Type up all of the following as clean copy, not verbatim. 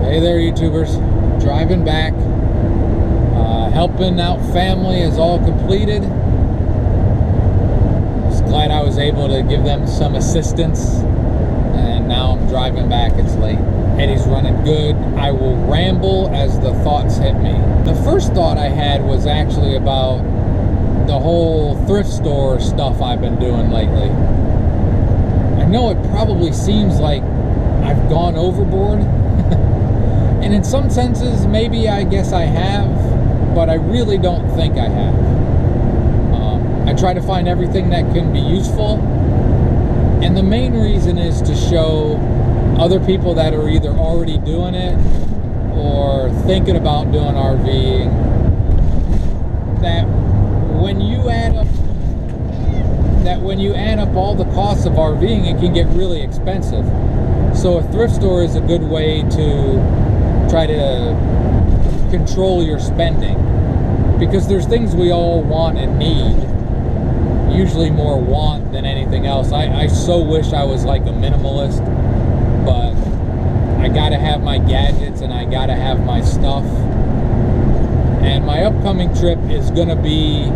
Hey there, YouTubers. Driving back. Helping out family is all completed. Just glad I was able to give them some assistance. And now I'm driving back. It's late. Eddie's running good. I will ramble as the thoughts hit me. The first thought I had was actually about the whole thrift store stuff I've been doing lately. I know it probably seems like I've gone overboard. And in some senses, maybe I guess I have, but I really don't think I have. I try to find everything that can be useful. And the main reason is to show other people that are either already doing it or thinking about doing RVing that when you add up all the costs of RVing, it can get really expensive. So a thrift store is a good way to try to control your spending, because there's things we all want and need, usually more want than anything else. I so wish I was like a minimalist, but I gotta have my gadgets and I gotta have my stuff. And my upcoming trip is gonna be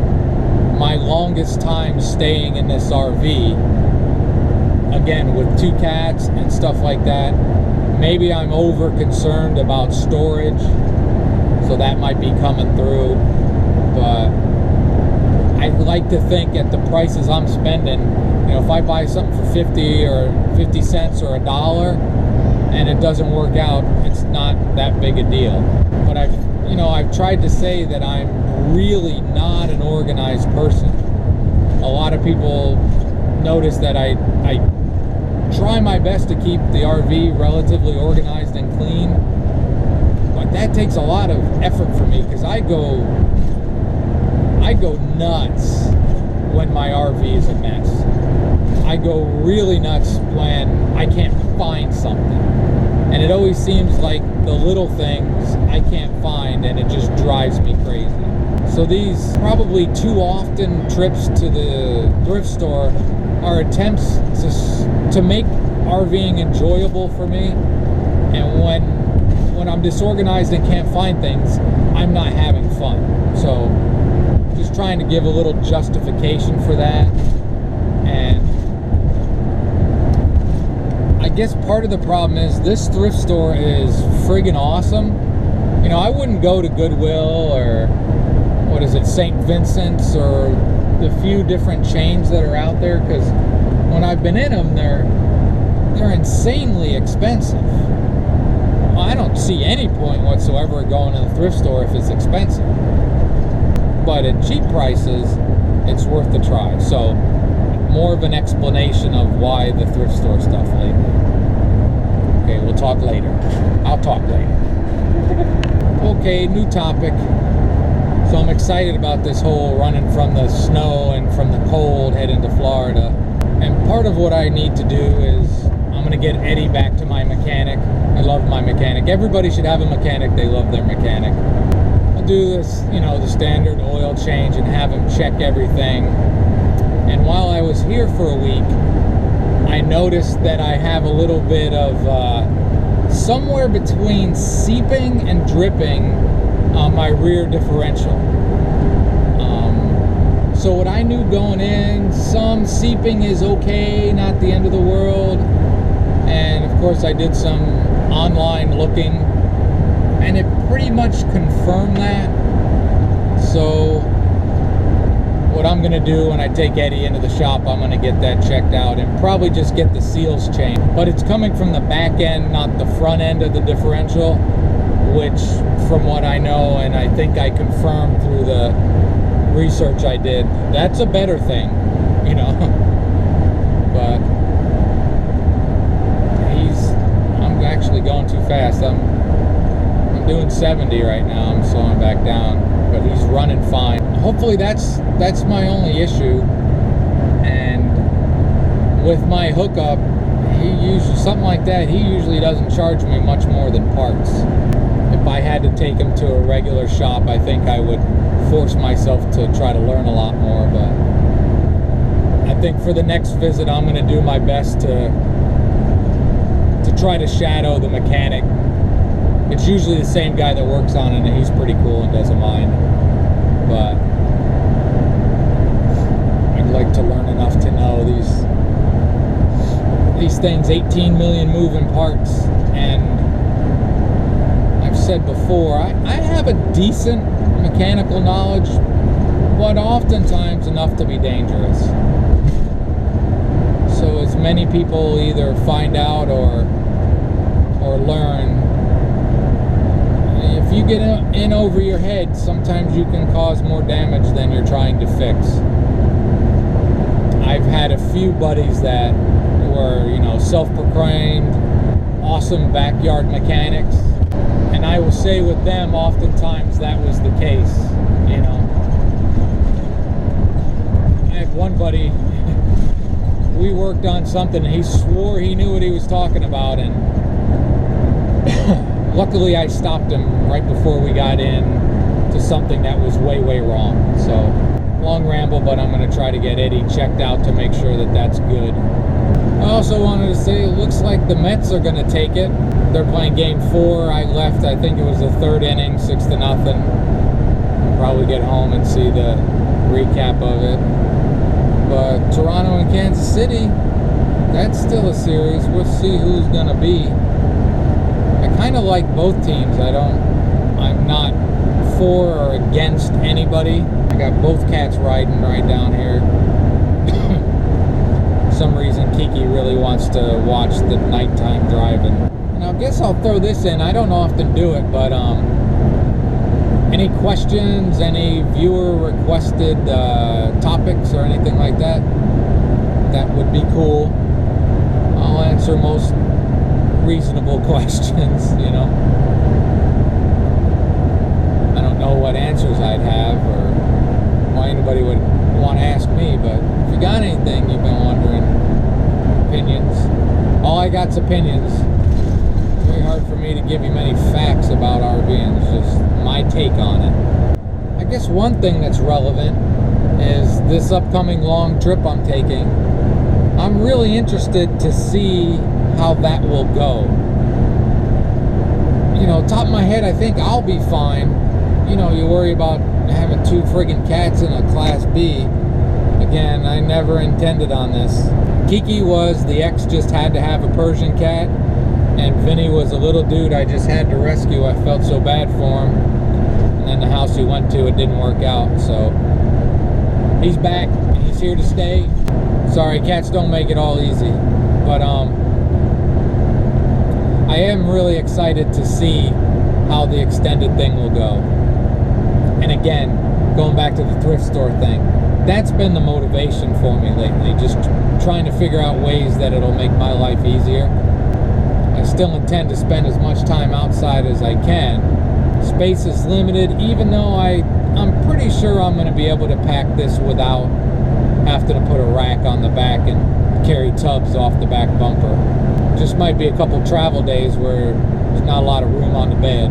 my longest time staying in this RV, again with 2 cats and stuff like that. Maybe I'm over concerned about storage, so that might be coming through, but I'd like to think at the prices I'm spending, you know, if I buy something for 50 or 50 cents or $1 and it doesn't work out, it's not that big a deal. But I've tried to say that I'm really not an organized person. A lot of people notice that I try my best to keep the RV relatively organized and clean, but that takes a lot of effort for me, because I go nuts when my RV is a mess. I go really nuts when I can't find something, and it always seems like the little things I can't find, and it just drives me crazy. So these probably too often trips to the thrift store are attempts to make RVing enjoyable for me. And when I'm disorganized and can't find things, I'm not having fun. So just trying to give a little justification for that. And I guess part of the problem is this thrift store is friggin' awesome. You know, I wouldn't go to Goodwill or what is it, St. Vincent's, or the few different chains that are out there, because when I've been in them, they're insanely expensive. Well, I don't see any point whatsoever going to the thrift store if it's expensive, but at cheap prices it's worth the try. So more of an explanation of why the thrift store stuff lately. Okay, we'll talk later. I'll talk later. Okay, new topic. So I'm excited about this whole running from the snow and from the cold heading to Florida. And part of what I need to do is I'm going to get Eddie back to my mechanic. I love my mechanic. Everybody should have a mechanic. They love their mechanic. I'll do this, you know, the standard oil change and have him check everything. And while I was here for a week, I noticed that I have a little bit of somewhere between seeping and dripping on my rear differential. So what I knew going in, some seeping is okay, not the end of the world. And of course I did some online looking, and it pretty much confirmed that. So what I'm gonna do when I take Eddie into the shop, I'm gonna get that checked out and probably just get the seals changed. But it's coming from the back end, not the front end of the differential, which from what I know, and I think I confirmed through the research I did, that's a better thing, you know. But I'm actually going too fast. I'm doing 70 right now. I'm slowing back down, but he's running fine. Hopefully that's my only issue. And with my hookup, something like that, he usually doesn't charge me much more than parts. If I had to take him to a regular shop, I think I would force myself to try to learn a lot more. But I think for the next visit, I'm going to do my best to try to shadow the mechanic It's usually the same guy that works on it, and he's pretty cool and doesn't mind. But I'd like to learn enough to know these things, 18 million moving parts, and I've said before, I have a decent mechanical knowledge, but oftentimes enough to be dangerous. So as many people either find out or learn, if you get in over your head, sometimes you can cause more damage than you're trying to fix. I've had a few buddies that were, you know, self-proclaimed awesome backyard mechanics, and I will say with them, oftentimes that was the case. You know, I had one buddy, we worked on something, and he swore he knew what he was talking about, and luckily I stopped him right before we got in to something that was way wrong. So, long ramble, but I'm going to try to get Eddie checked out to make sure that that's good. I also wanted to say, it looks like the Mets are going to take it. They're playing game 4. I left, I think it was the 3rd inning, 6-0. I'll probably get home and see the recap of it. But Toronto and Kansas City, that's still a series. We'll see who's going to be. I kind of like both teams. I'm not for or against anybody. I got both cats riding right down here. For some reason Kiki really wants to watch the nighttime driving. And I guess I'll throw this in. I don't often do it, but any questions, any viewer requested topics or anything like that, that would be cool. I'll answer most reasonable questions, you know. I don't know what answers I'd have or why anybody would want to ask me, but if you got anything you've been wondering, opinions, all I got's opinions. It's very hard for me to give you many facts about RVing. It's just my take on it. I guess one thing that's relevant is this upcoming long trip I'm taking. I'm really interested to see how that will go. You know, top of my head, I think I'll be fine. You know, you worry about having 2 friggin' cats in a Class B. Again, I never intended on this. Kiki was, the ex just had to have a Persian cat, and Vinny was a little dude I just had to rescue. I felt so bad for him. And then the house he went to, it didn't work out, so he's back. He's here to stay. Sorry, cats don't make it all easy. But I am really excited to see how the extended thing will go. And again, going back to the thrift store thing, that's been the motivation for me lately, just trying to figure out ways that it'll make my life easier. I still intend to spend as much time outside as I can. Space is limited, even though I'm pretty sure I'm going to be able to pack this without having to put a rack on the back and carry tubs off the back bumper. Just might be a couple travel days where there's not a lot of room on the bed.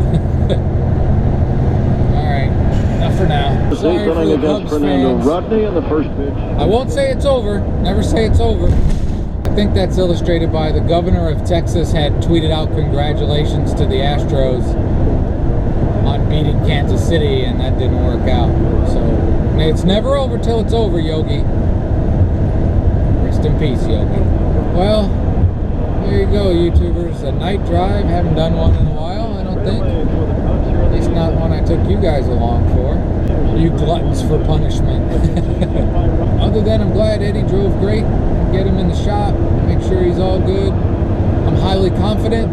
Alright, enough for now. Sorry for the Cubs fans. Rodney in the first pitch. I won't say it's over. Never say it's over. I think that's illustrated by the governor of Texas had tweeted out congratulations to the Astros on beating Kansas City, and that didn't work out. So it's never over till it's over, Yogi. Rest in peace, Yogi. Well, there you go, YouTubers. A night drive. Haven't done one in a while, I don't think. At least not one I took you guys along for. You gluttons for punishment. Other than I'm glad Eddie drove great. Get him in the shop, make sure he's all good. I'm highly confident,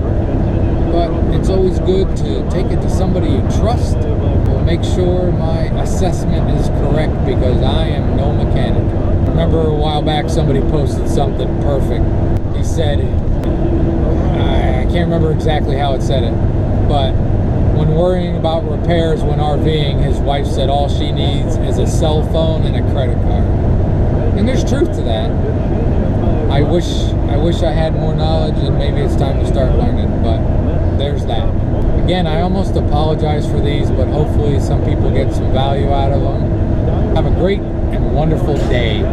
but it's always good to take it to somebody you trust. We'll make sure my assessment is correct, because I am no mechanic. I remember a while back somebody posted something perfect. He said, I can't remember exactly how it said it, but when worrying about repairs when RVing, his wife said all she needs is a cell phone and a credit card. And there's truth to that. I wish I had more knowledge, and maybe it's time to start learning, but there's that. Again, I almost apologize for these, but hopefully some people get some value out of them. Have a great and wonderful day.